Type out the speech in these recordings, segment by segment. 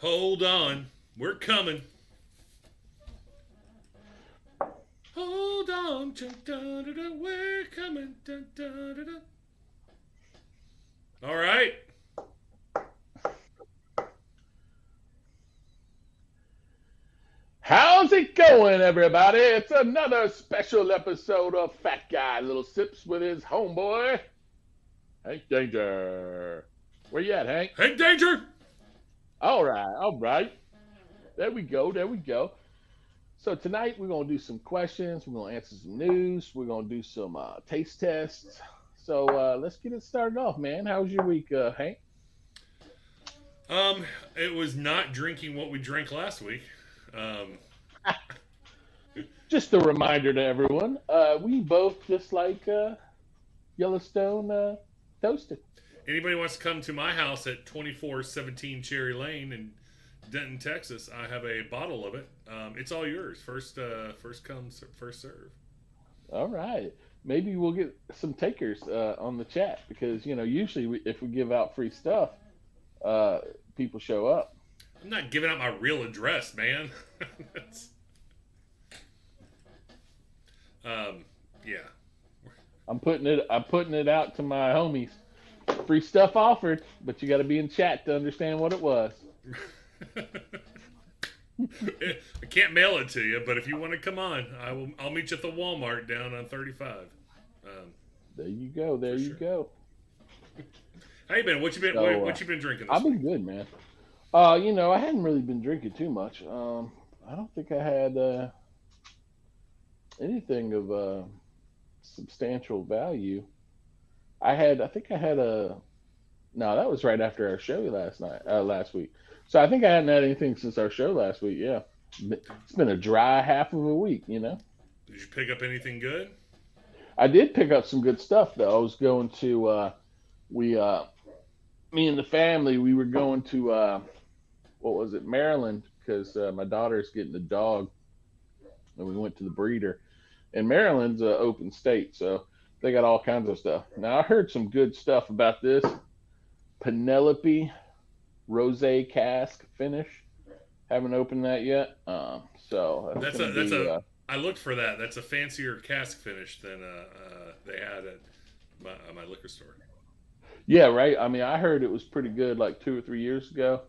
Hold on. We're coming. Hold on. Dun, dun, dun, dun, we're coming. Dun, dun, dun, dun. All right. How's it going, everybody? It's another special episode of Fat Guy Little Sips with his homeboy, Hank Danger. Where you at, Hank? Hank Danger. All right, all right. There we go. So tonight we're gonna do some questions. We're gonna answer some news. We're gonna do some taste tests. So let's get it started off, man. How was your week, Hank? It was not drinking what we drank last week. Um, Just a reminder to everyone, we both just like Yellowstone toasted. Anybody wants to come to my house at 2417 Cherry Lane in Denton, Texas? I have a bottle of it. It's all yours. First come, first serve. All right. Maybe we'll get some takers on the chat because usually if we give out free stuff, uh, people show up. I'm not giving out my real address, man. That's, yeah. I'm putting it out to my homies. Free stuff offered, but you got to be in chat to understand what it was. I can't mail it to you, but if you want to come on, I'll meet you at the Walmart down on 35. Um, There you go. There for you sure. go. How you been? So What you been drinking I've this been week? good, man. I hadn't really been drinking too much. I don't think I had anything of substantial value. I think I had a No, that was right after our show last week. So I think I hadn't had anything since our show last week. Yeah, it's been a dry half of a week. Did you pick up anything good? I did pick up some good stuff though. I was going to we me and the family we were going to what was it, Maryland, because my daughter's getting a dog, and we went to the breeder. And Maryland's an open state, so they got all kinds of stuff. Now I heard some good stuff about this Penelope Rosé cask finish. Haven't opened that yet. So that's That's gonna a that's be a. I looked for that. That's a fancier cask finish than they had at my liquor store. yeah, right. I mean, I heard it was pretty good like 2 or 3 years ago.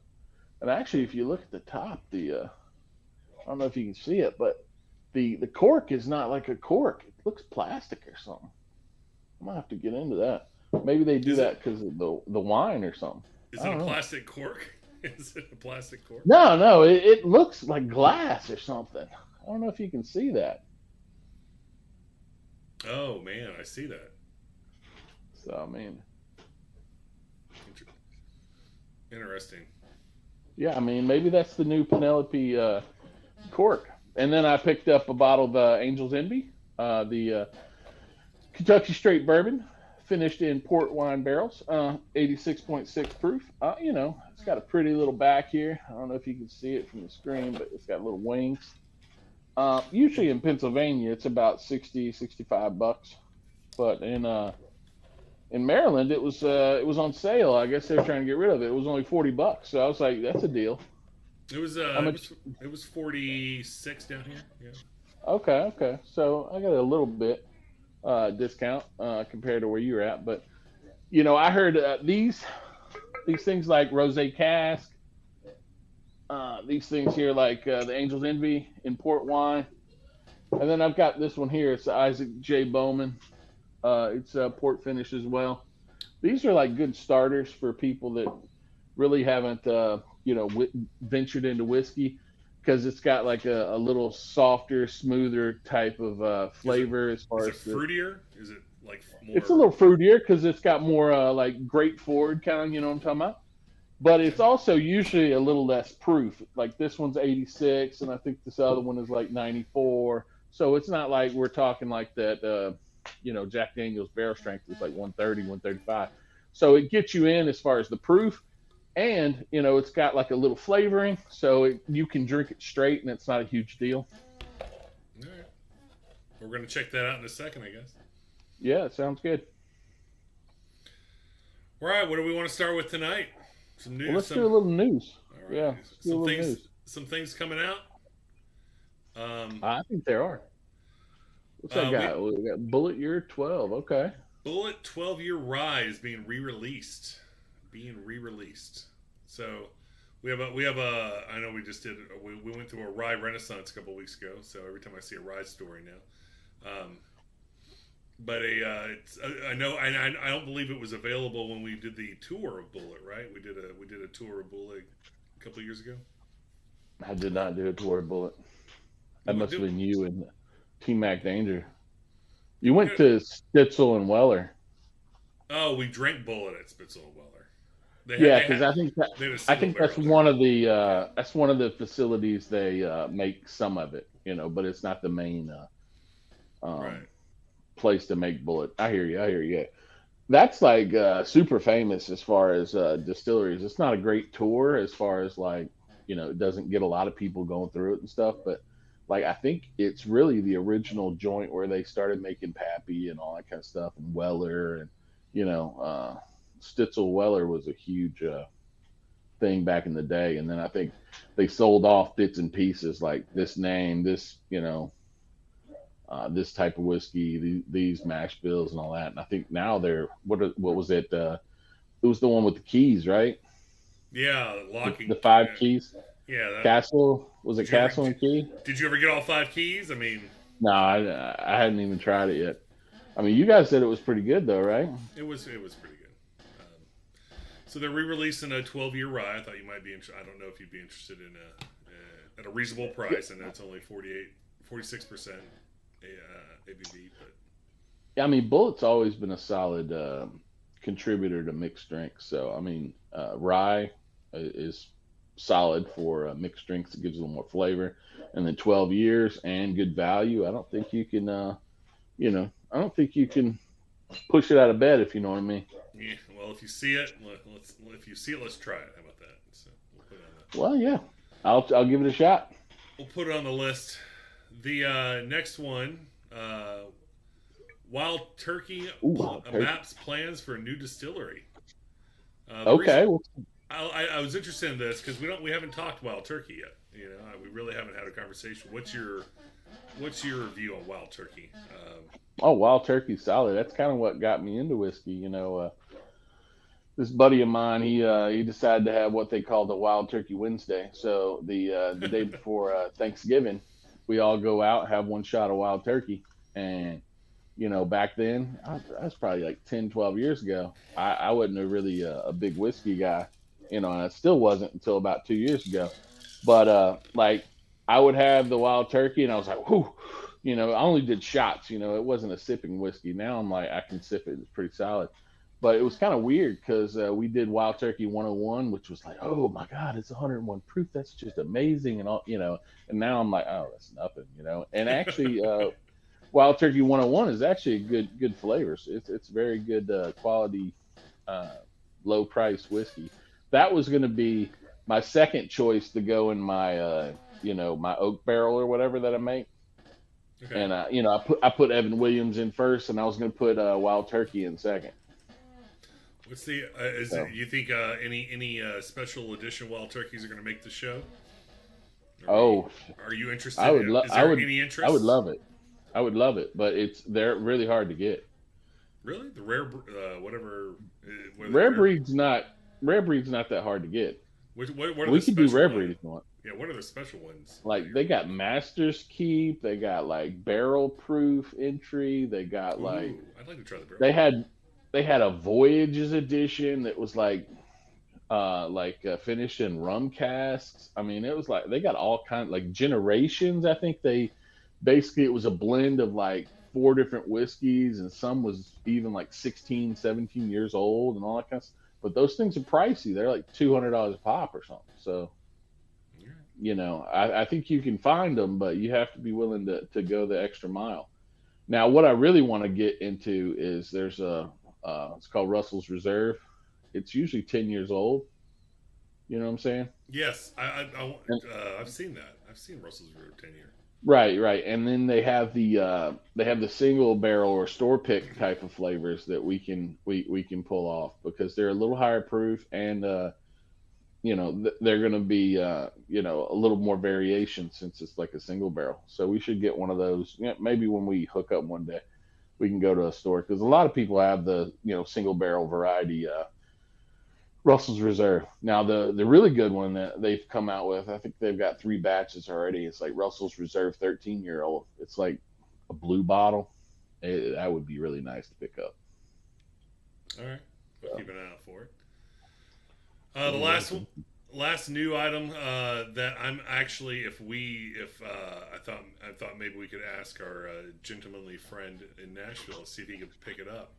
And actually, if you look at the top, I don't know if you can see it, but the cork is not like a cork. It looks plastic or something. I might have to get into that. Maybe they do Is it that because of the wine or something. is I it a don't know. plastic cork? Is it a plastic cork? No, no, it looks like glass or something. I don't know if you can see that. Oh man, I see that. So I mean, Inter- Interesting. yeah, I mean maybe that's the new Penelope cork. And then I picked up a bottle of Angel's Envy, the Kentucky Straight Bourbon, finished in port wine barrels, 86.6 proof. It's got a pretty little back here. I don't know if you can see it from the screen, but it's got little wings. Usually in Pennsylvania, it's about 60, $65, but in Maryland, it was on sale. I guess they're trying to get rid of it. It was only $40, so I was like, that's a deal. It was How uh, it much? was it was 46 down here. Yeah. Okay, okay. So I got a little bit discount compared to where you're at, but I heard these things like Rosé Cask, these things here like the Angel's Envy in port wine, and then I've got this one here. It's Isaac J. Bowman. It's port finish as well. These are like good starters for people that really haven't ventured into whiskey because it's got like a little softer, smoother type of Is it flavor as is far it as the. fruitier? Is it like It's a more? little fruitier because it's got more like grape forward kind of, you know what I'm talking about. But Okay. it's also usually a little less proof. Like this one's 86, and I think this other one is like 94. So it's not like we're talking like that. Jack Daniel's barrel strength is like 130, 135. So it gets you in as far as the proof, and it's got like a little flavoring, so you can drink it straight, and it's not a huge deal. All right. We're gonna check that out in a second, I guess. Yeah, it sounds good. All right. What do we want to start with tonight? Some Well, news. let's do Some. a little news. All Yeah, it's good little news. Some things coming out. I think there are. What's that We got? We got Bullet Year 12. Okay. Bullet 12-year Rye is being re-released. So we have a. I know we just did. We went through a Rye Renaissance a couple weeks ago. So every time I see a Rye story now, but it's I know I don't believe it was available when we did the tour of Bullet. Right? We did a tour of Bullet a couple of years ago. I did not do a tour of Bullet. That must have been you and T Mac Danger. You went to Stitzel and Weller. Oh, we drank Bullet at Spitzel and Weller. Yeah, because I think that's one of the facilities they make some of it, but it's not the main right. place to make Bullet. I hear you. That's like super famous as far as distilleries. It's not a great tour as far as like, it doesn't get a lot of people going through it and stuff, but like I think it's really the original joint where they started making Pappy and all that kind of stuff, and Weller, and Stitzel Weller was a huge thing back in the day, and then I think they sold off bits and pieces like this name, this this type of whiskey, these mash bills and all that. And I think now they're what was it? It was the one with the keys, right? Yeah, locking the 5 keys. Yeah, Castle was it Castle and Key? Did you ever get all 5 keys? I mean, no, I hadn't even tried it yet. I mean, you guys said it was pretty good though, right? It was pretty good. So they're re-releasing a 12-year Rye. I thought you might be interested. I don't know if you'd be interested in at a reasonable price. I know it's only 46% ABV, but yeah, I mean, Bullet's always been a solid contributor to mixed drinks. So I mean, Rye is solid for mixed drinks. It gives a little more flavor, and then 12 years and good value. I don't think you can, I don't think you can push it out of bed, if you know what I mean. Yeah. Well, if you see it, let's try it. How about that? So we'll put it on the... Well, yeah, I'll give it a shot. We'll put it on the list. The next one, Wild Turkey. Maps plans for a new distillery. Okay. I was interested in this because we haven't talked Wild Turkey yet. We really haven't had a conversation. What's your view on Wild Turkey? Wild Turkey's solid. That's kind of what got me into whiskey. This buddy of mine, he decided to have what they call the Wild Turkey Wednesday. So the day before Thanksgiving, we all go out, have one shot of Wild Turkey, and back then, I was probably like 10, 12 years ago. I wasn't really a big whiskey guy. And I still wasn't until about 2 years ago. But like I would have the Wild Turkey, and I was like, whoo, I only did shots. It wasn't a sipping whiskey. Now I'm like, I can sip it. It's pretty solid. But it was kind of weird because we did Wild Turkey 101, which was like, oh my God, it's 101 proof. That's just amazing, and all. And now I'm like, oh, that's nothing, And actually, Wild Turkey 101 is actually a good flavors. It's very good quality, low price whiskey. That was going to be my second choice to go in my, my oak barrel or whatever that I make. Okay. And I put Evan Williams in first, and I was going to put Wild Turkey in second. What's the? You think any special edition Wild Turkeys are going to make the show? Are you interested? Any interest? I would love it. I would love it, but they're really hard to get. Really, the rare rare breed's not that hard to get. What we could do rare breed if you want. Yeah, what are the special ones? Like they got Master's Keep, they got like barrel proof entry, they got like. I'd like to try the barrel. They had a Voyages edition that was like finished in rum casks. I mean, it was like they got all kinds like Generations. I think it was a blend of like 4 different whiskeys, and some was even like 16, 17 years old and all that kind of stuff. But those things are pricey. They're like $200 a pop or something. So, I think you can find them, but you have to be willing to go the extra mile. Now, what I really want to get into is there's it's called Russell's Reserve. It's usually 10 years old. You know what I'm saying? Yes, I've seen that. I've seen Russell's Reserve 10 year. Right, and then they have the single barrel or store pick type of flavors that we can pull off because they're a little higher proof, and they're going to be a little more variation since it's like a single barrel. So we should get one of those. Maybe when we hook up one day, we can go to a store because a lot of people have the single barrel variety Russell's Reserve. Now the really good one that they've come out with, I think they've got 3 batches already. It's like Russell's Reserve 13-year-old. It's like a blue bottle. That would be really nice to pick up. All right, we'll keep an eye out for it. The last new item that I'm actually, if I thought maybe we could ask our gentlemanly friend in Nashville, see if he could pick it up.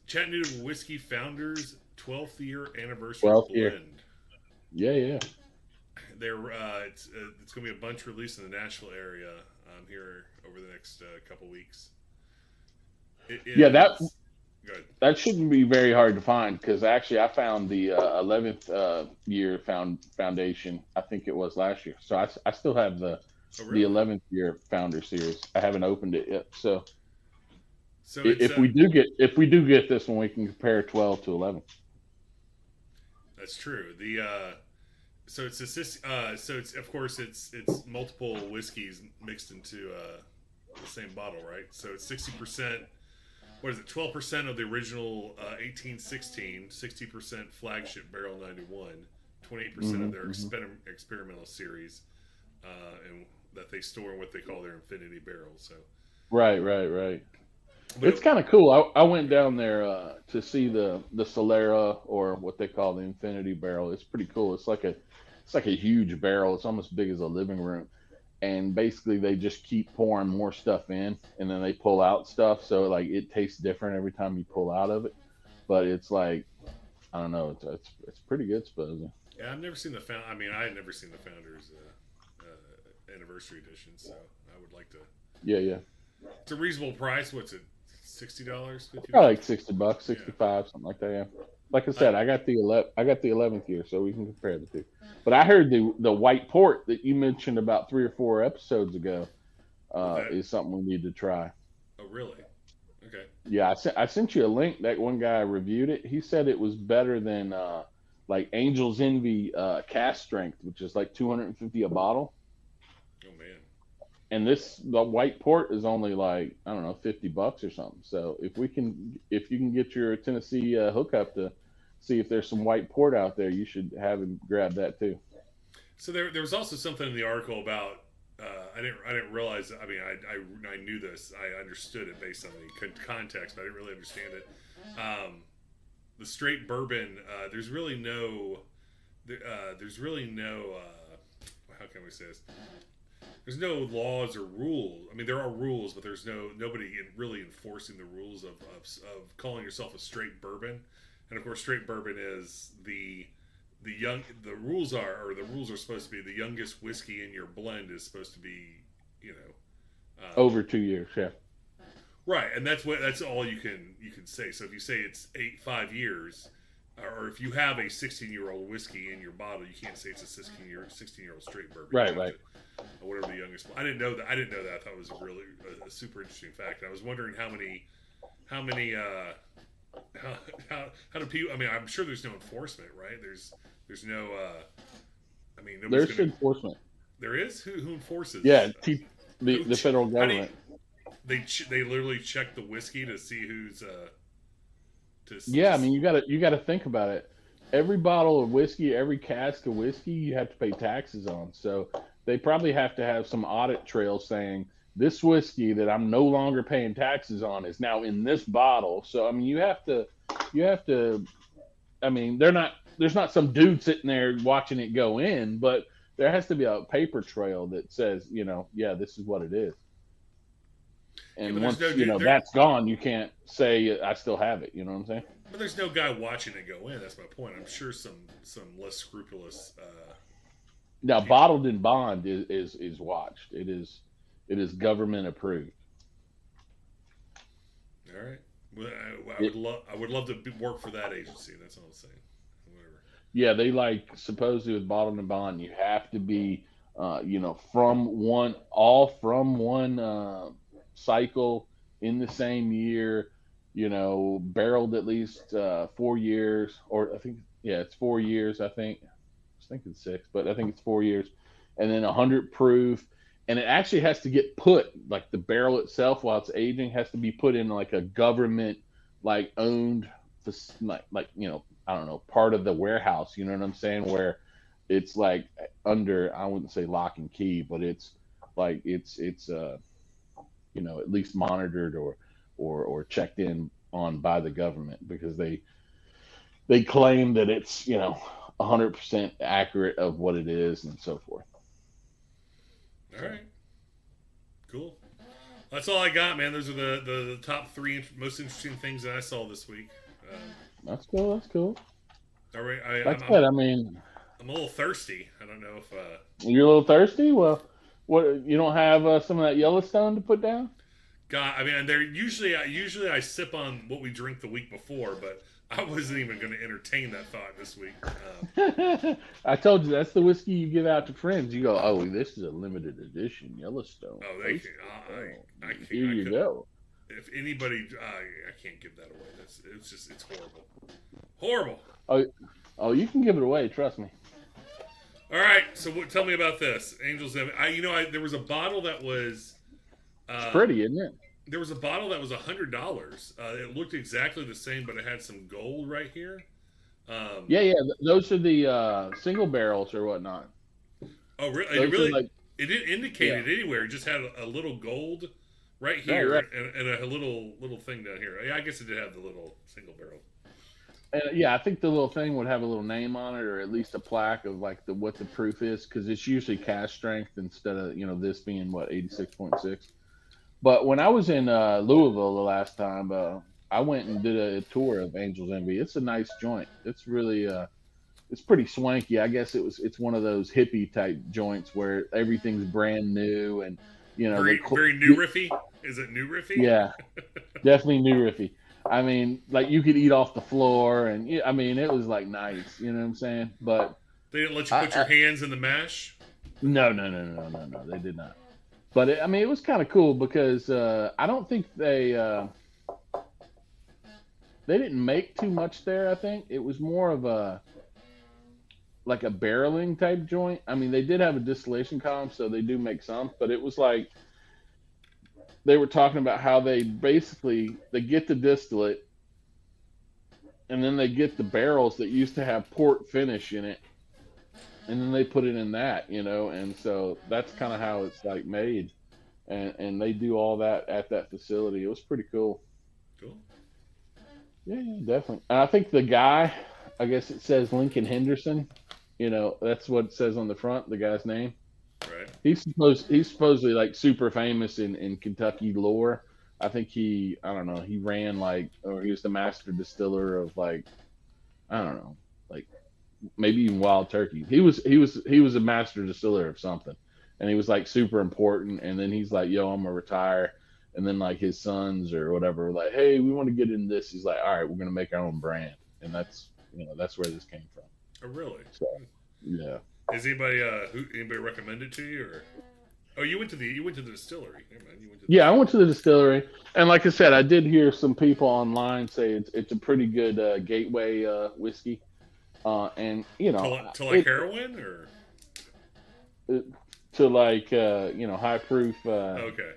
Chattanooga Whiskey Founders 12th year anniversary 12th blend. Year. Yeah. They're it's going to be a bunch released in the Nashville area here over the next couple weeks. Yeah, good. That shouldn't be very hard to find because actually I found the 11th year foundation. I think it was last year. So I still have the 11th year founder series. I haven't opened it yet. So if we do get this one, we can compare 12 to 11. That's true. So it's of course it's multiple whiskeys mixed into the same bottle, right? So it's 60%. What is it? 12% of the original 1816, 60% flagship Barrel 91, 28% of their experimental series, and that they store in what they call their infinity barrels. So right. But it's kind of cool. I went down there to see the Solera, or what they call the infinity barrel. It's pretty cool. It's like a huge barrel. It's almost big as a living room. And basically they just keep pouring more stuff in, and then they pull out stuff. So like it tastes different every time you pull out of it. But it's like, I don't know. It's pretty good, supposedly. Yeah, I've never seen I had never seen the Founders anniversary edition, so I would like to. Yeah. It's a reasonable price. What's it? $60? $50? Probably like $60, 65, something like that. Yeah. Like I said, I got the 11th year, so we can compare the two. But I heard the white port that you mentioned about 3 or 4 episodes ago is something we need to try. Oh, really? Okay. Yeah, I sent you a link. That one guy reviewed it. He said it was better than like Angel's Envy cask strength, which is like $250 a bottle. Oh man. And the white port is only like, I don't know, $50 or something. So if you can get your Tennessee hookup to see if there's some white port out there, you should have him grab that too. So there was also something in the article about I didn't realize. I mean, I knew this. I understood it based on the context, but I didn't really understand it. The straight bourbon. There's really no. How can we say this? There's no laws or rules. I mean, there are rules, but there's nobody really enforcing the rules of calling yourself a straight bourbon. And of course, straight bourbon is the rules are supposed to be the youngest whiskey in your blend is supposed to be, over 2 years, yeah. Right, and that's all you can say. So if you say it's 5 years, or if you have a 16-year-old whiskey in your bottle, you can't say it's a 16-year-old straight bourbon. Right. Or whatever the youngest. I didn't know that. I thought it was really a super interesting fact. I was wondering how many how do people? I mean, I'm sure there's no enforcement, right? There's no. I mean, there's enforcement. There is who enforces? Yeah, the federal government. They literally check the whiskey to see who's. I mean, you gotta think about it. Every bottle of whiskey, every cask of whiskey, you have to pay taxes on. So they probably have to have some audit trail saying this whiskey that I'm no longer paying taxes on is now in this bottle. So I mean, you have to. I mean, there's not some dude sitting there watching it go in, but there has to be a paper trail that says, this is what it is. And once that's gone, you can't say I still have it. You know what I'm saying? But there's no guy watching it go in. That's my point. I'm sure some less scrupulous. Now, bottled in bond is watched. It is government approved. All right. Well, I would love to work for that agency. That's all I'm saying. Whatever. Yeah, they supposedly with bottled in bond, you have to be, from one cycle in the same year, barreled at least 4 years, or I think Yeah, it's 4 years, I think. I was thinking six, but I think it's 4 years. And then 100 proof. And it actually has to get put, like the barrel itself, while it's aging, has to be put in like a government, like owned, like I don't know, part of the warehouse. You know what I'm saying? Where it's like under, I wouldn't say lock and key, but it's like at least monitored or checked in on by the government because they claim that it's 100% accurate of what it is and so forth. All So right. Cool. That's all I got, man. Those are the top three most interesting things that I saw this week. Um, that's cool. That's cool. all right. Like I said, I mean, I'm a little thirsty. I don't know if. you're a little thirsty. Well, what, you don't have some of that Yellowstone to put down? God, I mean, they're usually I sip on what we drink the week before, but I wasn't even going to entertain that thought this week. I told you that's the whiskey you give out to friends. You go, oh, this is a limited edition Yellowstone. Oh, they can, I can't. Here you go. If anybody, I can't give that away. It's horrible, horrible. Oh, you can give it away. Trust me. All right, so tell me about this, Angels. There was a bottle that was. It's pretty, isn't it? There was a bottle that was $100. It looked exactly the same, but it had some gold right here. Yeah. Those are the single barrels or whatnot. Oh, really? It didn't indicate it anywhere. It just had a little gold right here right. And a little thing down here. Yeah, I guess it did have the little single barrel. Yeah, I think the little thing would have a little name on it, or at least a plaque of like what the proof is, because it's usually cask strength instead of this being 86.6. But when I was in Louisville the last time, I went and did a tour of Angel's Envy. It's a nice joint. It's really it's pretty swanky. I guess it's one of those hippie type joints where everything's brand new and very new riffy. Is it new riffy? Yeah, definitely new riffy. I mean, like you could eat off the floor, and I mean it was like nice. You know what I'm saying? But they didn't let you put your hands in the mash. No, they did not. But it was kind of cool because I don't think they didn't make too much there. I think it was more of like a barreling type joint. I mean, they did have a distillation column, so they do make some. But it was like they were talking about how they get the distillate, and then they get the barrels that used to have port finish in it, and then they put it in that, and so that's kind of how it's like made, and they do all that at that facility. It was pretty cool. Cool. Yeah, definitely. And I think the guy, I guess it says Lincoln Henderson. That's what it says on the front, the guy's name. Right. He's supposedly like super famous in Kentucky lore. I think he ran or he was the master distiller of I don't know, maybe even Wild Turkey. He was a master distiller of something, and he was like super important. And then he's like, "Yo, I'm gonna retire." And then like his sons or whatever were like, "Hey, we want to get in this." He's like, "All right, we're gonna make our own brand," and that's where this came from. Oh, really? So, yeah. Is anybody recommend it to you, or? Oh, you went to the distillery. Never mind, you went to the I went to the distillery, and like I said, I did hear some people online say it's a pretty good gateway whiskey. And to like heroin or to high proof okay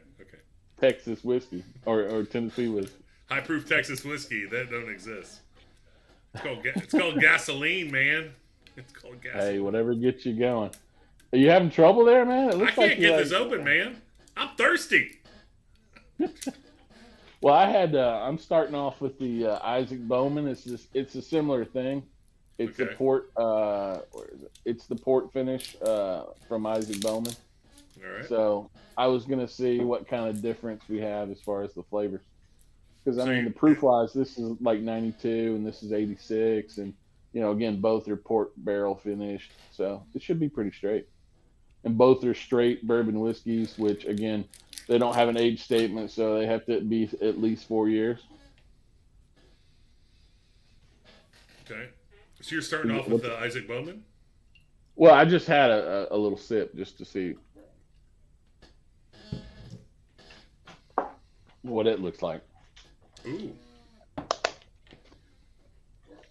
Texas whiskey or Tennessee whiskey. High proof Texas whiskey that don't exist. It's called gasoline, man. It's called gasoline. Hey, whatever gets you going. Are you having trouble there, man? It looks I can't get this open, man. I'm thirsty. Well, I'm starting off with the Isaac Bowman. It's a similar thing. It's okay. a port. It's the port finish from Isaac Bowman. All right. So I was gonna see what kind of difference we have as far as the flavors, because the proof wise, this is like 92 and this is 86, and again both are port barrel finished, so it should be pretty straight. And both are straight bourbon whiskeys, which again they don't have an age statement, so they have to be at least 4 years. Okay. So you're starting off with Isaac Bowman? Well, I just had a little sip just to see what it looks like. Ooh.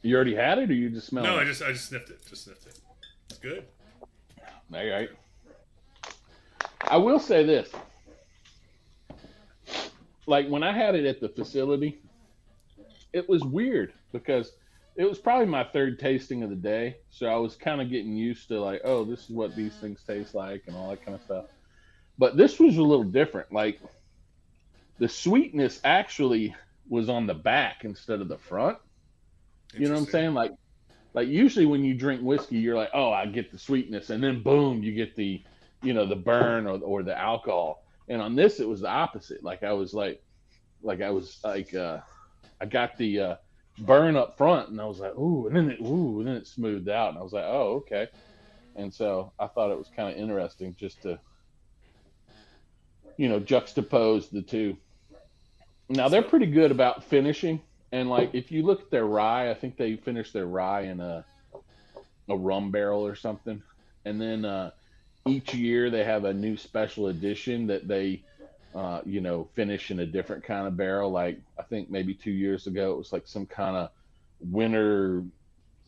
You already had it, or you just smelling No, it? I just sniffed it. Just sniffed it. It's good. All right. I will say this: like when I had it at the facility, it was weird because it was probably my third tasting of the day, so I was kind of getting used to like, oh, this is what these things taste like and all that kind of stuff. But this was a little different. Like the sweetness actually was on the back instead of the front. You know what I'm Interesting. saying? Like usually when you drink whiskey, you're like, oh, I get the sweetness, and then boom, you get the, the burn or the alcohol. And on this, it was the opposite. Like I was like, I got the burn up front, and I was like, and then it smoothed out, and I was like, oh, okay. And so I thought it was kind of interesting just to, juxtapose the two. Now they're So pretty good about finishing, and like if you look at their rye, I think they finish their rye in a rum barrel or something, and then each year they have a new special edition that they finish in a different kind of barrel. Like I think maybe 2 years ago it was like some kind of winter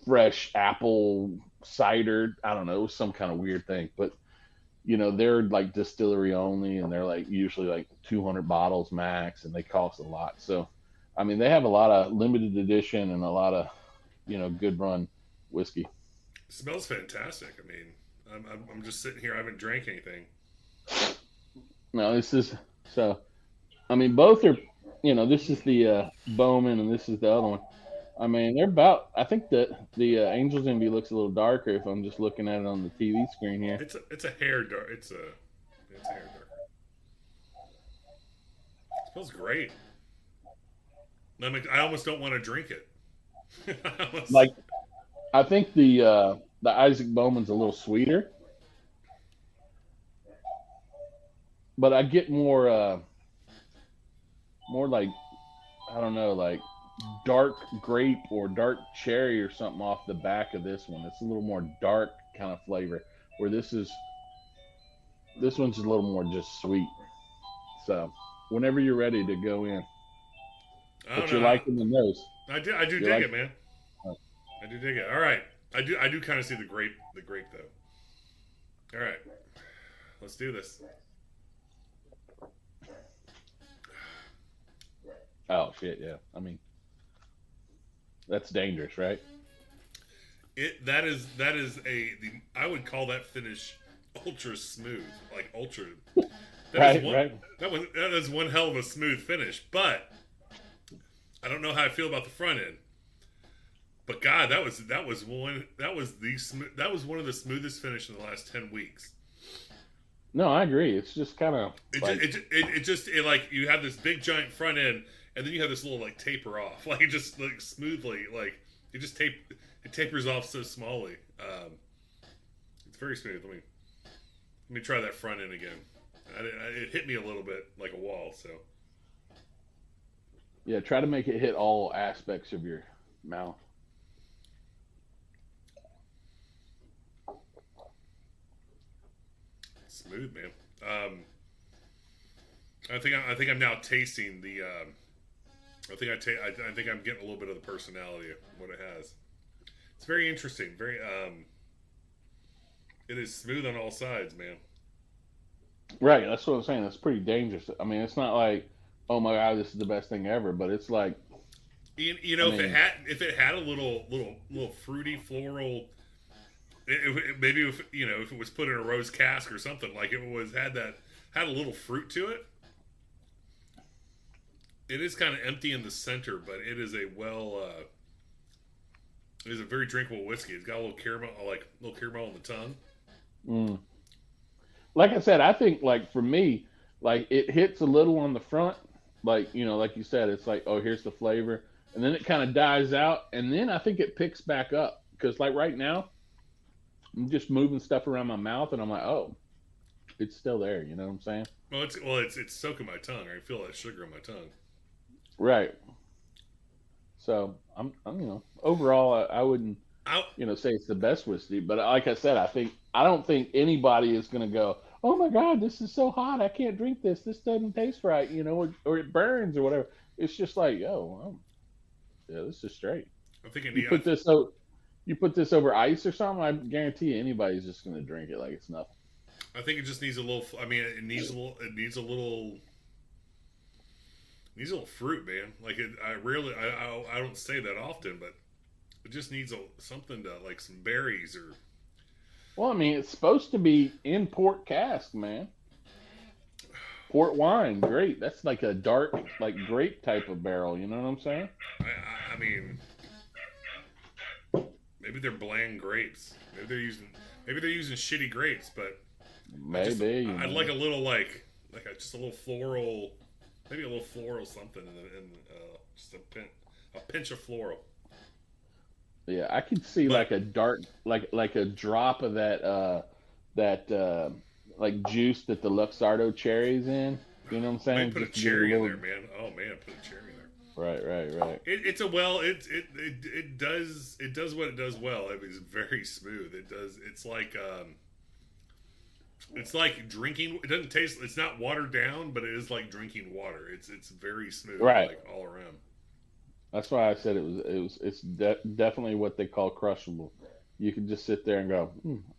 fresh apple cider. I don't know, it was some kind of weird thing, but they're like distillery only, and they're like usually like 200 bottles max, and they cost a lot. So, I mean, they have a lot of limited edition and a lot of, good run whiskey. it smells fantastic. I mean, I'm just sitting here. I haven't drank anything. No, this is so. I mean, both are, this is the Bowman and this is the other one. I mean, they're about. I think that the Angel's Envy looks a little darker if I'm just looking at it on the TV screen here. It's a hair dark. It's a hair dark. It smells great. I almost don't want to drink it. I almost, Like, I think the Isaac Bowman's a little sweeter, but I get more like I don't know, like dark grape or dark cherry or something off the back of this one. It's a little more dark kind of flavor, where this one's a little more just sweet. So whenever you're ready to go in, I don't but you're know. liking the nose. I do You dig like? it, man. I do dig it. All right. I do kind of see the grape though. All right. Let's do this. Oh shit, yeah. I mean, that's dangerous, right? That is I would call that finish ultra smooth, like ultra. That is Right, one right. that is one hell of a smooth finish, but I don't know how I feel about the front end. But God, that was one of the smoothest finish in the last 10 weeks. No, I agree. It's just kind of like Like you have this big giant front end, and then you have this little like taper off, like it just like smoothly, like it tapers off so smallly. It's very smooth. Let me try that front end again. It hit me a little bit like a wall. So yeah. Try to make it hit all aspects of your mouth. smooth, man. I think I'm now tasting the. I think I'm getting a little bit of the personality of what it has. It's very interesting. Very. It is smooth on all sides, man. Right. That's what I'm saying. It's pretty dangerous. I mean, it's not like, oh my god, this is the best thing ever, but it's like, You I know, mean, if it had a little fruity floral, maybe if if it was put in a rose cask or something, like it was had a little fruit to it. It is kind of empty in the center, but it is a it is a very drinkable whiskey. It's got a little caramel, like a little caramel on the tongue. mm. Like I said, I think like for me, like it hits a little on the front, like like you said, it's like, oh, here's the flavor, and then it kind of dies out, and then I think it picks back up because like right now, I'm just moving stuff around my mouth, and I'm like, oh, it's still there. You know what I'm saying? It's soaking my tongue. I feel that sugar on my tongue. Right. So I'm overall, I wouldn't, I, say it's the best whiskey, but like I said, I don't think anybody is gonna go, oh my God, this is so hot, I can't drink this. This doesn't taste right, or it burns or whatever. It's just like, yo, yeah, this is straight. I think it You need. put this so you put this over ice or something. I guarantee you anybody's just gonna drink it like it's nothing. I think it just needs a little. I mean, it needs a little. It needs a little. Needs a little fruit, man. Like it, I rarely. I don't say that often, but it just needs something to like some berries or. Well, I mean, it's supposed to be in port cask, man. Port wine, great. That's like a dark, like grape type of barrel. You know what I'm saying? I mean, maybe they're bland grapes. Maybe they're using shitty grapes, but Maybe. I'd like a little just a little floral, maybe a little floral something, and just a pinch of floral. Yeah, I could see But like a dark, like a drop of that like juice that the Luxardo cherries in. You know what I'm maybe saying? put a Just to give it cherry in little. there, man. Oh man, put a cherry in there. Right. It's a it does what it does well. It's very smooth. It's like drinking. It doesn't taste. It's not watered down, but it is like drinking water. It's very smooth, Right. like all around. That's why I said it's definitely what they call crushable. You can just sit there and go,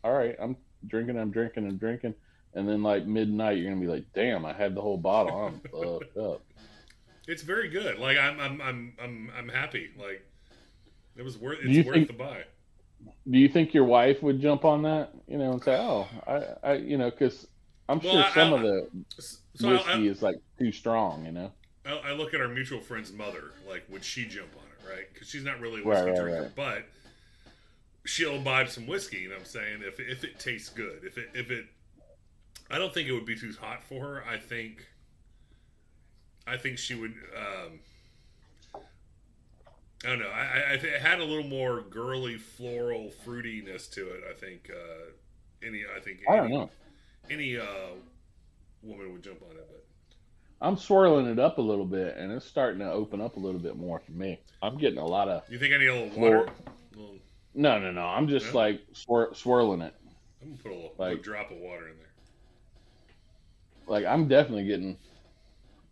all right, I'm drinking, and then like midnight you're gonna be like, damn, I had the whole bottle. I'm fucked up. It's very good. Like I'm happy. Like it was worth. Do you It's worth think the buy. Do you think your wife would jump on that? You know, and say, oh, because I'm Well, sure some of the so whiskey is like too strong. You know. I look at our mutual friend's mother. Like, would she jump on it, right? Because she's not really a Right, whiskey right, drinker, right. but she'll imbibe some whiskey. You know what I'm saying? If it tastes good, if it, I don't think it would be too hot for her. I think she would. I don't know. It had a little more girly, floral fruitiness to it. I think. I don't know. Any woman would jump on it, but. I'm swirling it up a little bit, and it's starting to open up a little bit more for me. I'm getting a lot of. You think I need a little water? Little, No. I'm just like swirling it. I'm gonna put a little drop of water in there. Like I'm definitely getting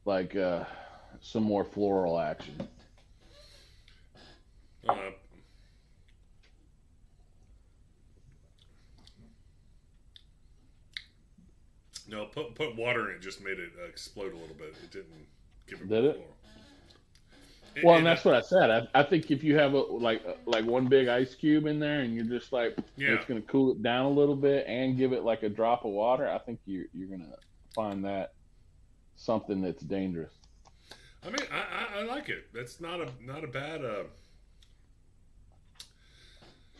like some more floral action. No, put water in it just made it explode a little bit. It didn't give it. Did it? Floral. Well, and that's what I said. I think if you have like one big ice cube in there, and you're just like, it's going to cool it down a little bit, and give it like a drop of water, I think you're going to find that something that's dangerous. I mean, I like it. That's not a bad.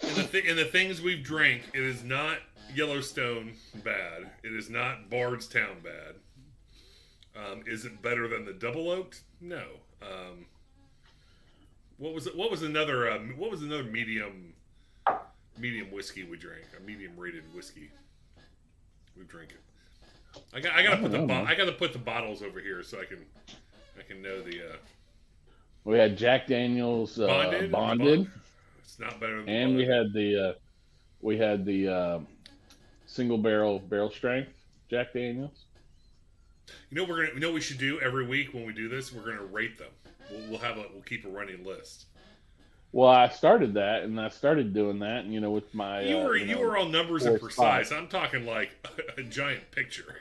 In the things we've drank, it is not Yellowstone bad. It is not Bardstown bad. Is it better than the Double Oaked? No. What was another medium whiskey we drank? A medium rated whiskey we drank it. I gotta put the bottles over here so I can know the. We had Jack Daniel's Bonded. It's not better than. And we had the single barrel strength Jack Daniel's. You know what we should do every week when we do this? We're gonna rate them. We'll keep a running list. Well, I started that, and I stared doing that, and with my you were all numbers and precise. I'm talking like a giant picture,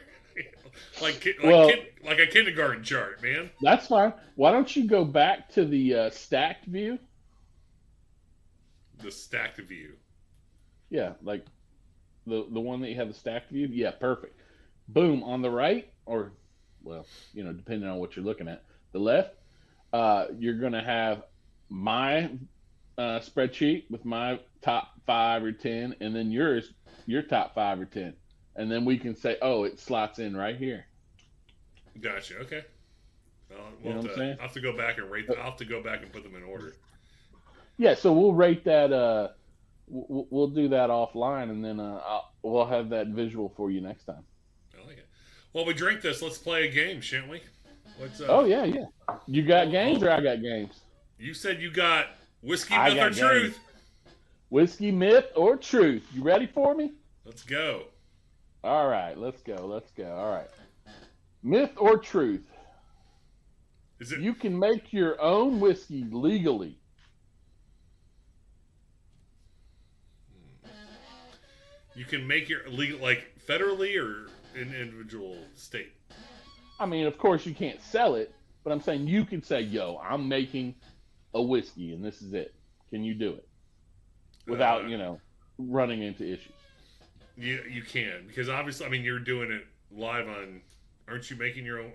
like a kindergarten chart, man. That's fine. Why don't you go back to the stacked view? The stacked view. Yeah, like the one that you have the stacked view. Yeah, perfect. Boom, on the right, or depending on what you're looking at, the left. You're gonna have my spreadsheet with my top 5 or 10, and then your top 5 or 10, and then we can say, oh, it slots in right here. Gotcha. Okay. You know what I'm saying? I'll have to go back and rate. I'll have to go back and put them in order. Yeah, so we'll rate that. We'll do that offline, and then we'll have that visual for you next time. I like it. Well, we drink this. Let's play a game, shan't we? Oh yeah. You got games, or I got games? You said you got whiskey, myth, or truth. Whiskey, myth, or truth. You ready for me? Let's go. All right, let's go. All right. Myth or truth? Is it? You can make your own whiskey legally. You can make your legal, like federally or in individual state. I mean, of course you can't sell it, but I'm saying you could say, "Yo, I'm making a whiskey, and this is it. Can you do it?" Without running into issues. You can, because obviously, I mean, you're doing it live on. Aren't you making your own?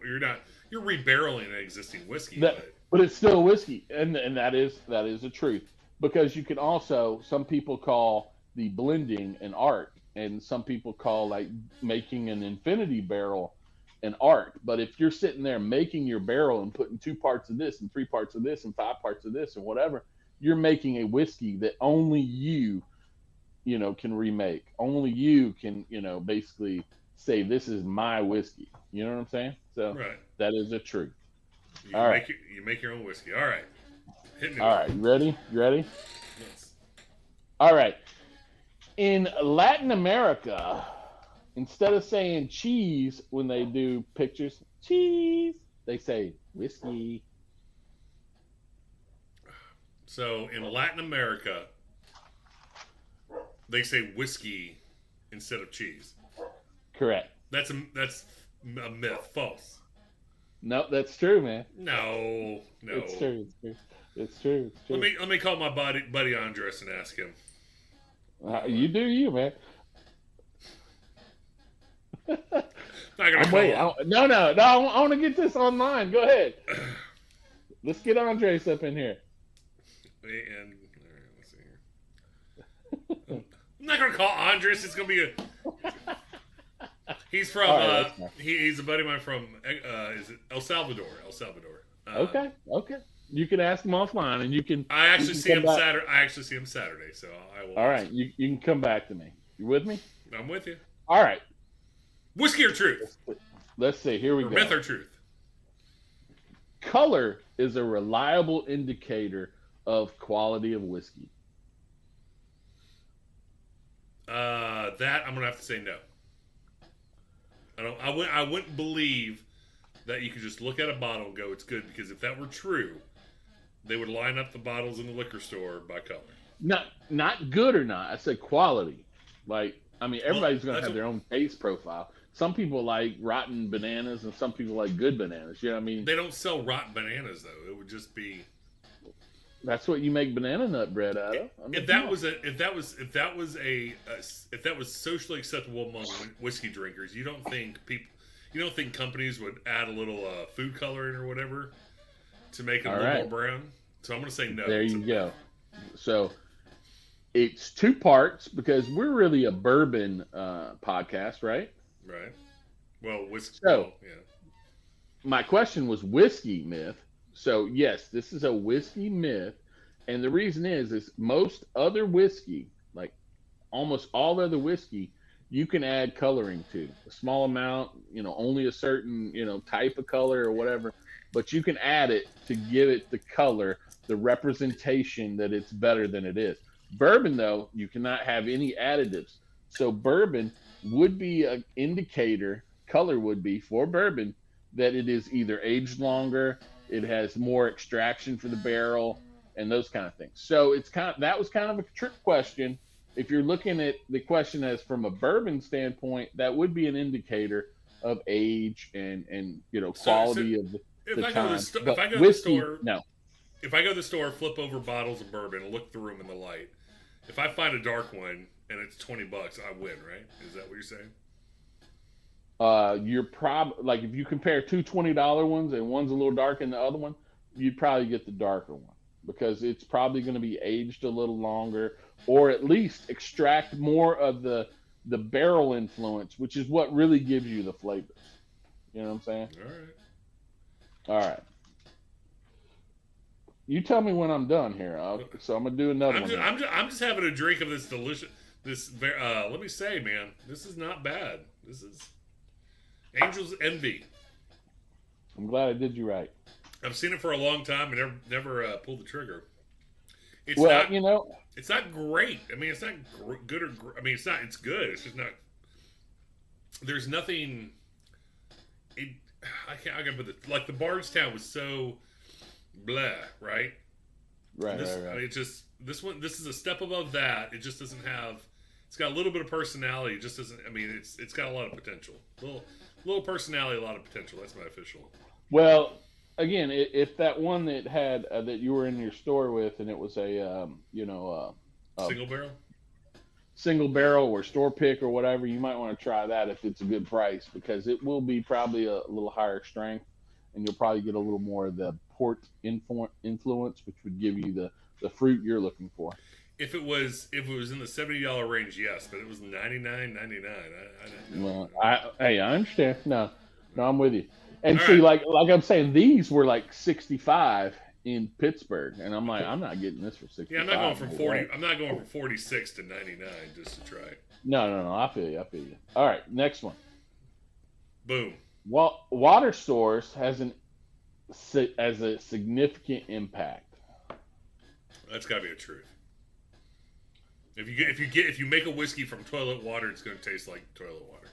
You're rebarreling an existing whiskey. But it's still whiskey, and that is the truth. Because you can also, some people call the blending an art, and some people call like making an infinity barrel an art. But if you're sitting there making your barrel and putting 2 parts of this and 3 parts of this and 5 parts of this and whatever, you're making a whiskey that only you can remake. Only you can, basically say, this is my whiskey. You know what I'm saying? So right. That is the truth. You make your own whiskey. All right. Hit me. All right. You ready? Yes. All right. In Latin America, instead of saying cheese when they do pictures, cheese, they say whiskey. So in Latin America, they say whiskey instead of cheese. Correct. That's a myth. False. No, that's true, man. No. It's true. Let me call my buddy Andres and ask him. You do you, man. I'm waiting. No. I want to get this online. Go ahead. Let's get Andres up in here. And let's see here. I'm not gonna call Andres. It's gonna be a. He's from. Right, he's a buddy of mine from. Is it El Salvador? Okay. You can ask him offline, and you can. I actually see him Saturday. So I will. All right, you can come back to me. You with me? I'm with you. All right. Whiskey or truth? Let's see. Here we go. Myth or truth? Color is a reliable indicator of quality of whiskey. That I'm gonna have to say no. I wouldn't believe that you could just look at a bottle and go, it's good, because if that were true, they would line up the bottles in the liquor store by color. Not good or not. I said quality. Like, I mean, everybody's going to have their own taste profile. Some people like rotten bananas, and some people like good bananas. You know what I mean? They don't sell rotten bananas, though. It would just be. That's what you make banana nut bread out of. I mean, if that was socially acceptable among whiskey drinkers, you don't think companies would add a little food coloring or whatever to make it a little more brown? So I'm going to say no. There you go. So it's 2 parts, because we're really a bourbon podcast, right? Right. Well, whiskey. So, yeah. My question was whiskey myth. So yes, this is a whiskey myth, and the reason is most other whiskey, like almost all other whiskey, you can add coloring to a small amount, only a certain, type of color or whatever, but you can add it to give it the color, the representation that it's better than it is. Bourbon, though, you cannot have any additives. So bourbon would be an indicator, color would be for bourbon, that it is either aged longer, it has more extraction for the barrel, and those kind of things. So that was kind of a trick question. If you're looking at the question as from a bourbon standpoint, that would be an indicator of age and quality of the time. If I go to the store, flip over bottles of bourbon and look through them in the light, if I find a dark one and it's $20, I win, right? Is that what you're saying? You're like, if you compare two $20 ones and one's a little darker than the other one, you'd probably get the darker one, because it's probably going to be aged a little longer, or at least extract more of the barrel influence, which is what really gives you the flavors. You know what I'm saying? All right. You tell me when I'm done here. So I'm gonna do another one. I'm just having a drink of this delicious. Let me say, man, this is not bad. This is Angel's Envy. I'm glad I did you right. I've seen it for a long time and never pulled the trigger. It's not great. I mean, it's not good or. I mean, it's not. It's good. It's just not. There's nothing. I can put it like the Bardstown was so blah, right? Right. It just this is a step above that. It just doesn't have. It's got a little bit of personality. It just doesn't. I mean, it's got a lot of potential. Little personality, a lot of potential. That's my official. Well, again, if that one that had that you were in your store with, and it was a Single barrel. single barrel or store pick or whatever, you might want to try that if it's a good price, because it will be probably a little higher strength, and you'll probably get a little more of the port influence, which would give you the fruit you're looking for. If it was in the $70 range, yes, but it was $99.99. I didn't know. Well, I understand. No, I'm with you. And All see, right. like I'm saying, these were like 65 in Pittsburgh, and I'm like, I'm not getting this for 65. Yeah, I'm not going from No 40. way. I'm not going from 46 to 99 just to try it. No. I feel you. All right, next one. Boom. Water source has a significant impact. That's got to be the truth. If you make a whiskey from toilet water, it's going to taste like toilet water.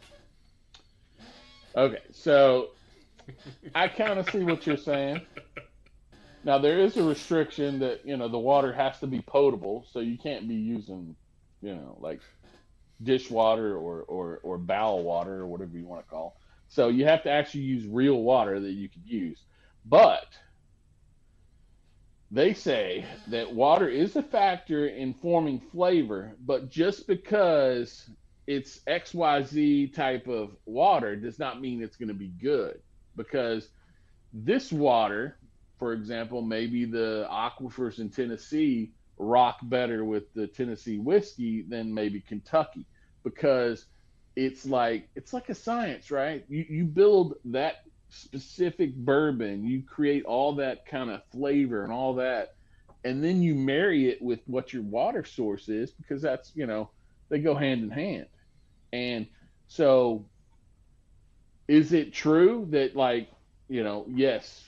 Okay, so I kind of see what you're saying. Now there is a restriction that the water has to be potable, so you can't be using like dishwater or bowel water or whatever you want to call. So you have to actually use real water that you can use. But they say that water is a factor in forming flavor, but just because it's XYZ type of water does not mean it's going to be good. Because this water, for example, maybe the aquifers in Tennessee rock better with the Tennessee whiskey than maybe Kentucky, because it's like a science, right? You build that specific bourbon, you create all that kind of flavor and all that, and then you marry it with what your water source is, because that's they go hand in hand. And so is it true that yes,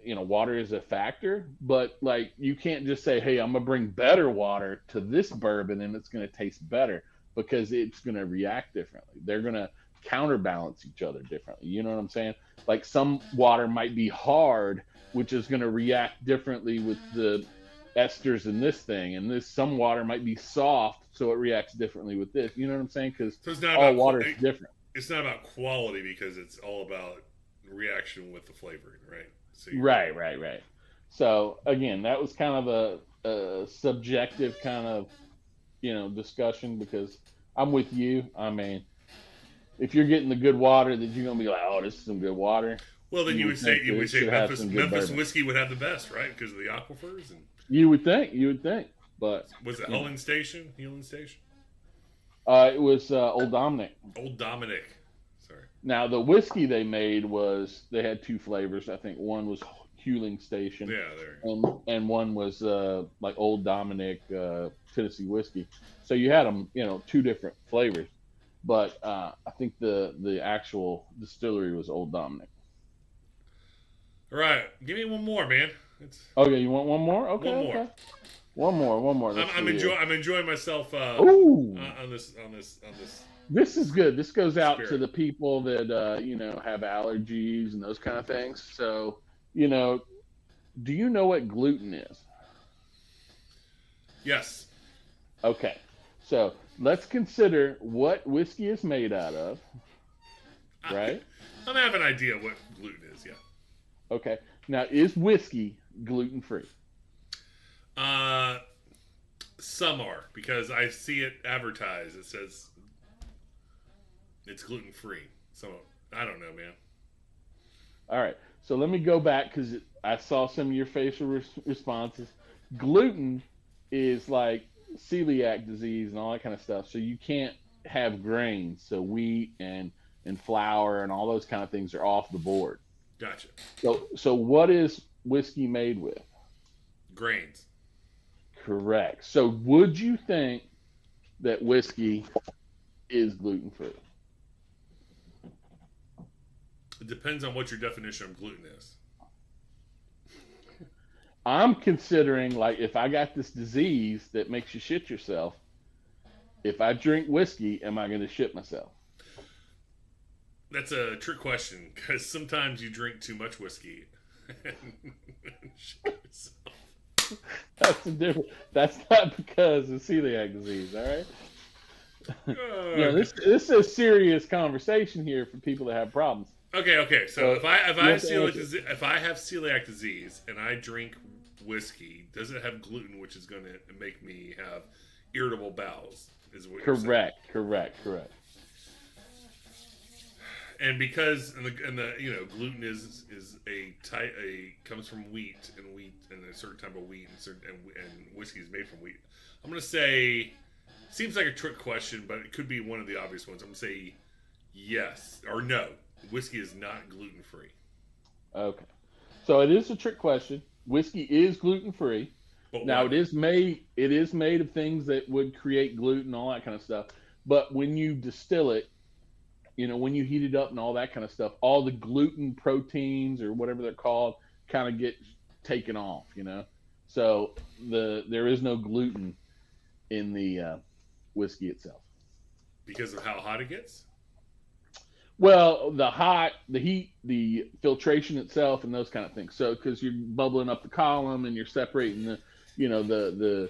water is a factor, but like you can't just say, hey, I'm gonna bring better water to this bourbon and it's gonna taste better, because it's gonna react differently. They're gonna counterbalance each other differently. You know what I'm saying? Like some water might be hard, which is going to react differently with the esters in this thing, and some water might be soft, so it reacts differently with this. You know what I'm saying? Because all water is different. It's not about quality, because it's all about reaction with the flavoring, right? So Right. So again, that was kind of a subjective kind of discussion, because I'm with you. I mean, if you're getting the good water, that you're gonna be like, oh, this is some good water. Well, then you would say Memphis bourbon. whiskey would have the best, right? Because of the aquifers. And You would think, but was it Helen Station? it was Old Dominic. Old Dominic. Sorry. Now the whiskey they made they had two flavors. I think one was Huling Station. Yeah, there. And one was like Old Dominic Tennessee whiskey. So you had them, two different flavors. But I think the actual distillery was Old Dominic. All right, give me one more, man. Okay, you want one more? Okay, one more. Okay. One more. I'm enjoying myself Ooh. on this. This is good. This goes out Spirit. to the people that have allergies and those kind of things. So, do you know what gluten is? Yes. Okay. So, let's consider what whiskey is made out of. Right? I have an idea what gluten is, yeah. Okay. Now, is whiskey gluten-free? Some are, because I see it advertised. It says it's gluten-free. So, I don't know, man. All right. So, let me go back, because I saw some of your facial responses. Gluten is like celiac disease and all that kind of stuff. So, you can't have grains. So, wheat and flour and all those kind of things are off the board. Gotcha. So what is whiskey made with? Grains. Correct. So would you think that whiskey is gluten-free? It depends on what your definition of gluten is. I'm considering, like, if I got this disease that makes you shit yourself, if I drink whiskey, am I going to shit myself? That's a trick question, because sometimes you drink too much whiskey. That's not because of celiac disease, all right? Okay. This is a serious conversation here for people that have problems. Okay. So So if I you have to answer. if I have celiac disease and I drink whiskey, does it have gluten, which is going to make me have irritable bowels? Is what you're saying? Correct. And because gluten is a type comes from wheat and a certain type of wheat and whiskey is made from wheat. I'm gonna say seems like a trick question, but it could be one of the obvious ones. I'm gonna say yes or no. Whiskey is not gluten free. Okay. So it is a trick question. Whiskey is gluten free. But Now what? it is made of things that would create gluten, all that kind of stuff. But when you distill it, when you heat it up and all that kind of stuff, all the gluten proteins or whatever they're called kind of get taken off. So there is no gluten in the whiskey itself. Because of how hot it gets? Well, the heat, the filtration itself, and those kind of things. So because you're bubbling up the column and you're separating the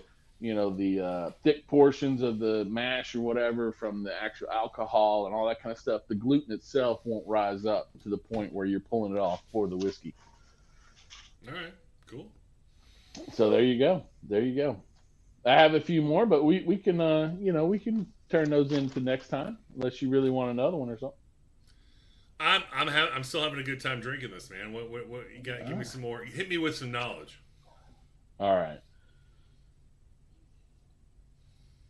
thick portions of the mash or whatever from the actual alcohol and all that kind of stuff, the gluten itself won't rise up to the point where you're pulling it off for the whiskey. All right, cool. So there you go. There you go. I have a few more, but we can we can turn those into next time unless you really want another one or something. I'm still having a good time drinking this, man. What you got? Give me some more. Hit me with some knowledge. All right.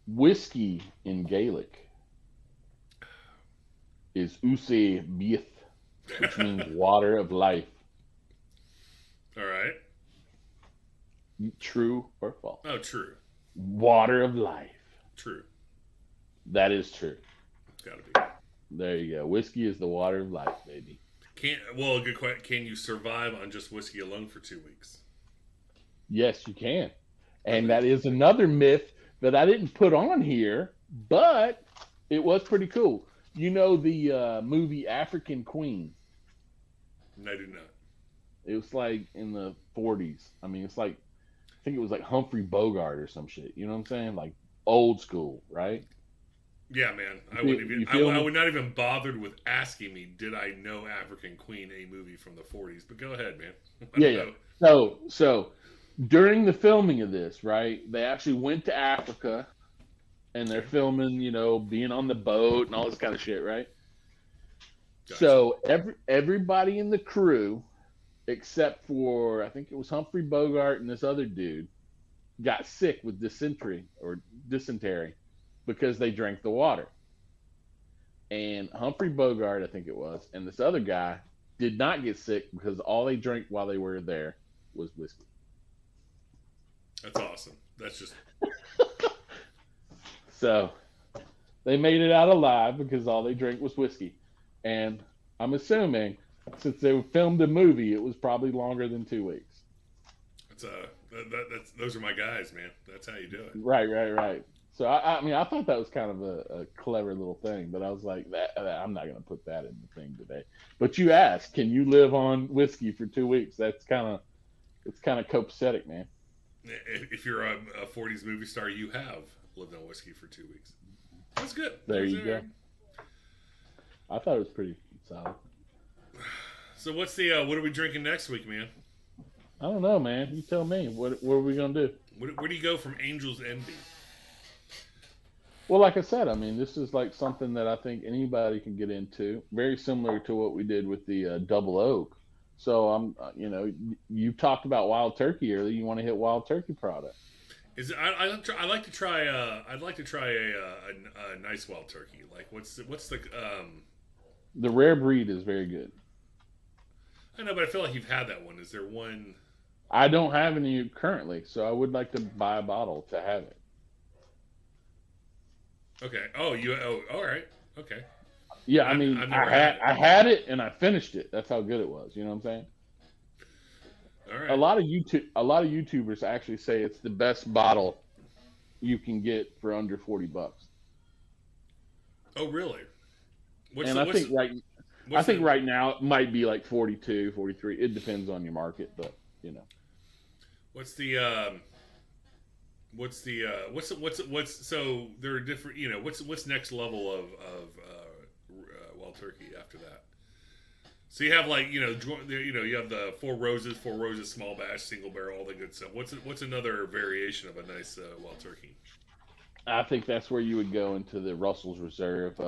Whiskey in Gaelic is Use Beith, which means water of life. All right. True or false? Oh, true. Water of life. True. That is true. It's got to be. There you go. Whiskey is the water of life, baby. Good question. Can you survive on just whiskey alone for 2 weeks? Yes, you can. And that is another myth that I didn't put on here, but it was pretty cool. You know the movie African Queen? I do not. It was like in the 40s. I mean, it's like, I think it was like Humphrey Bogart or some shit. You know what I'm saying? Like old school, right? Yeah, man. I would not even bothered with asking me, did I know African Queen, a movie from the 40s? But go ahead, man. Yeah. So during the filming of this, right, they actually went to Africa and they're filming, being on the boat and all this kind of shit, right? Gotcha. So everybody in the crew, except for I think it was Humphrey Bogart and this other dude, got sick with dysentery because they drank the water. And Humphrey Bogart, I think it was, and this other guy did not get sick because all they drank while they were there was whiskey. That's awesome. That's just So they made it out alive because all they drank was whiskey. And I'm assuming since they filmed the movie, it was probably longer than 2 weeks. those are my guys, man. That's how you do it. Right. So I mean, I thought that was kind of a clever little thing, but I was like, I'm not going to put that in the thing today. But you asked, can you live on whiskey for 2 weeks? It's kind of copacetic, man. If you're a 40s movie star, you have lived on whiskey for 2 weeks. That's good. There you go. I thought it was pretty solid. So what's the what are we drinking next week, man? I don't know, man. You tell me. What are we gonna do? Where do you go from Angel's Envy? Well, like I said, I mean, this is like something that I think anybody can get into. Very similar to what we did with the Double Oak. So you talked about Wild Turkey earlier. You want to hit Wild Turkey product? I like to try I'd like to try a nice Wild Turkey. Like what's the Rare Breed is very good. I know, but I feel like you've had that one. Is there one? I don't have any currently, so I would like to buy a bottle to have it. Okay. All right. Okay. Yeah, I mean, I had it and I finished it. That's how good it was. You know what I'm saying? All right. A lot of YouTubers actually say it's the best bottle you can get for under $40. Oh, really? I think right now it might be like 42, 43. It depends on your market, but What's the what's so there are different, what's next level of wild turkey after that? So you have like you have the four roses, small batch, single barrel, all the good stuff. What's another variation of a nice wild turkey? I think that's where you would go into the Russell's Reserve,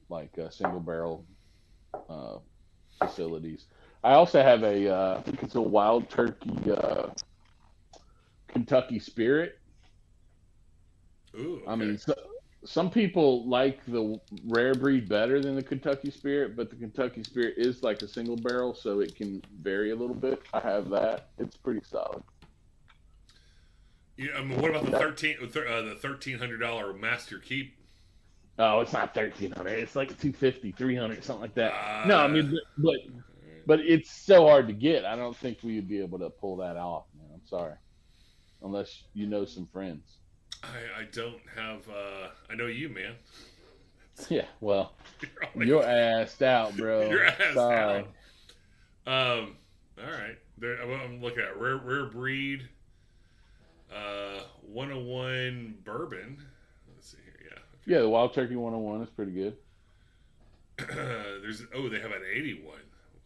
like single barrel uh, facilities. I also have I think it's a wild turkey Kentucky Spirit. Ooh, I okay. mean, some people like the rare breed better than the Kentucky Spirit, but the Kentucky Spirit is like a single barrel, so it can vary a little bit. I have that; it's pretty solid. Yeah, I mean, what about the $1,300 Master Keep? Oh, it's not 1,300; it's like 250, 300, something like that. No, I Uh, mean, but it's so hard to get. I don't think we would be able to pull that off, man. I'm sorry, unless you know some friends. I don't have. I know you, man. Yeah, well, You're you're always assed out, bro. you're ass Sorry. out. All right. I'm looking at rare breed. 101 bourbon. Let's see here. Yeah, the Wild Turkey 101 is pretty good. Yeah. They have an 81.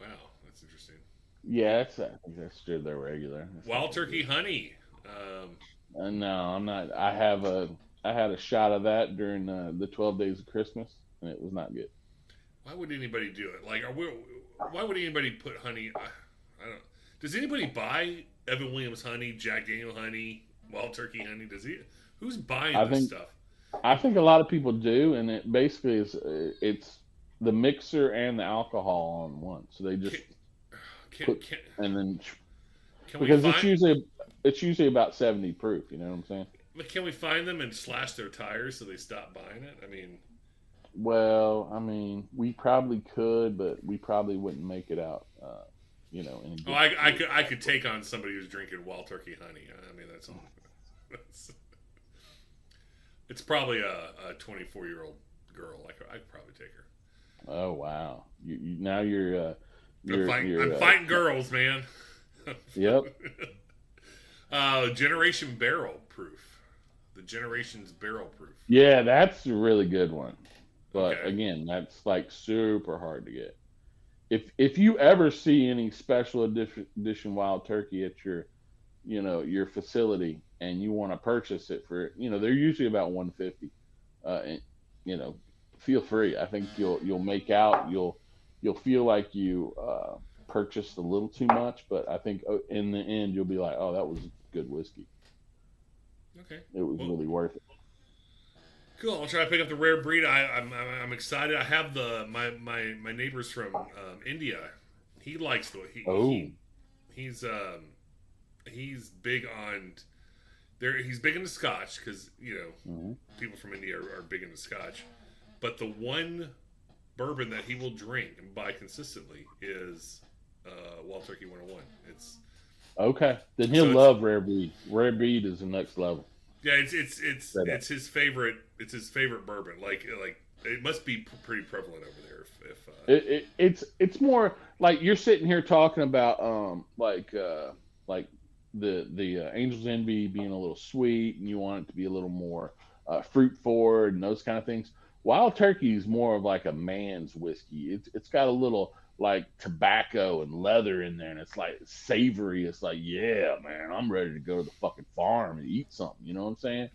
Wow, that's interesting. Yeah, I think that's still their regular. That's not Wild that turkey good. honey. No, I'm not. I had a shot of that during the 12 days of Christmas, and it was not good. Why would anybody do it? Like, why would anybody put honey? I don't. Does anybody buy Evan Williams honey, Jack Daniel honey, Wild Turkey honey? Does he? Who's buying I this think stuff? I think a lot of people do, and it basically is it's the mixer and the alcohol on one. So they Can just can put can, and then can we because find? it's usually about 70 proof. You know what I'm saying? Can we find them and slash their tires so they stop buying it? I mean, Well, I mean, we probably could, but we probably wouldn't make it out, in a oh, good I could take on somebody who's drinking Wild Turkey honey. I mean, that's all. That's, it's probably a 24-year-old girl. I could probably take her. Oh wow! Now you're I'm you're fighting. you're I'm fighting girls, man. yep. Generation Barrel Proof. The Generations Barrel Proof. Yeah, that's a really good one. But Okay. again, that's like super hard to get. If you ever see any special edition wild turkey at your facility and you want to purchase it for, they're usually about 150. And you know, feel free. I think you'll make out you'll feel like you purchased a little too much, but I think in the end you'll be like, "Oh, that was good whiskey. Okay. It was Well, really worth it." cool. I'll try to pick up the rare breed. I'm excited. I have my neighbors from India. He likes the Oh. he's he's big on he's big into Scotch because Mhm. people from India are big into Scotch. But the one bourbon that he will drink and buy consistently is Wild Turkey 101. Okay. Then he'll So it's love rare breed. Rare breed is the next level. yeah, Straight up. it's his favorite. It's his favorite bourbon. Like it must be pretty prevalent over there. If It's more like you're sitting here talking about like the Angel's Envy being a little sweet, and you want it to be a little more fruit forward and those kind of things. Wild Turkey is more of like a man's whiskey. It's got a little like tobacco and leather in there, and it's like savory. It's like, yeah, man, I'm ready to go to the fucking farm and eat something. You know what I'm saying?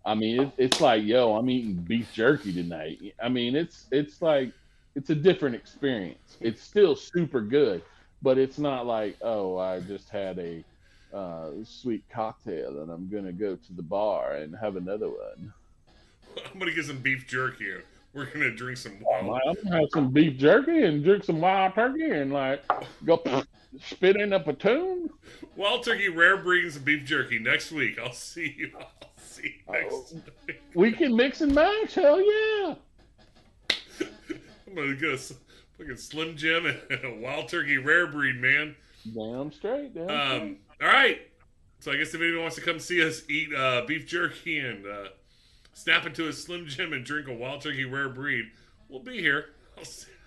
I mean, it's like, yo, I'm eating beef jerky tonight. I mean, it's like it's a different experience. It's still super good, but it's not like, oh, I just had a sweet cocktail and I'm gonna go to the bar and have another one. I'm gonna get some beef jerky. And we're gonna drink some I'm gonna have some beef jerky and drink some wild turkey and like go spit in a platoon. Wild Turkey rare breed and some beef jerky next week. I'll see you. I'll see you Oh, next week. we can mix and match. Hell yeah! I'm gonna get a fucking Slim Jim and a Wild Turkey rare breed, man. Damn straight, damn straight. All right. So I guess if anyone wants to come see us eat beef jerky and snap into a Slim Jim and drink a Wild Turkey rare breed, we'll be here.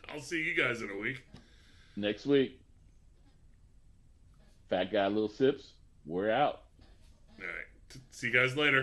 I'll see you guys in a week. Next week, Fat Guy Little Sips. We're out. All right. See you guys later.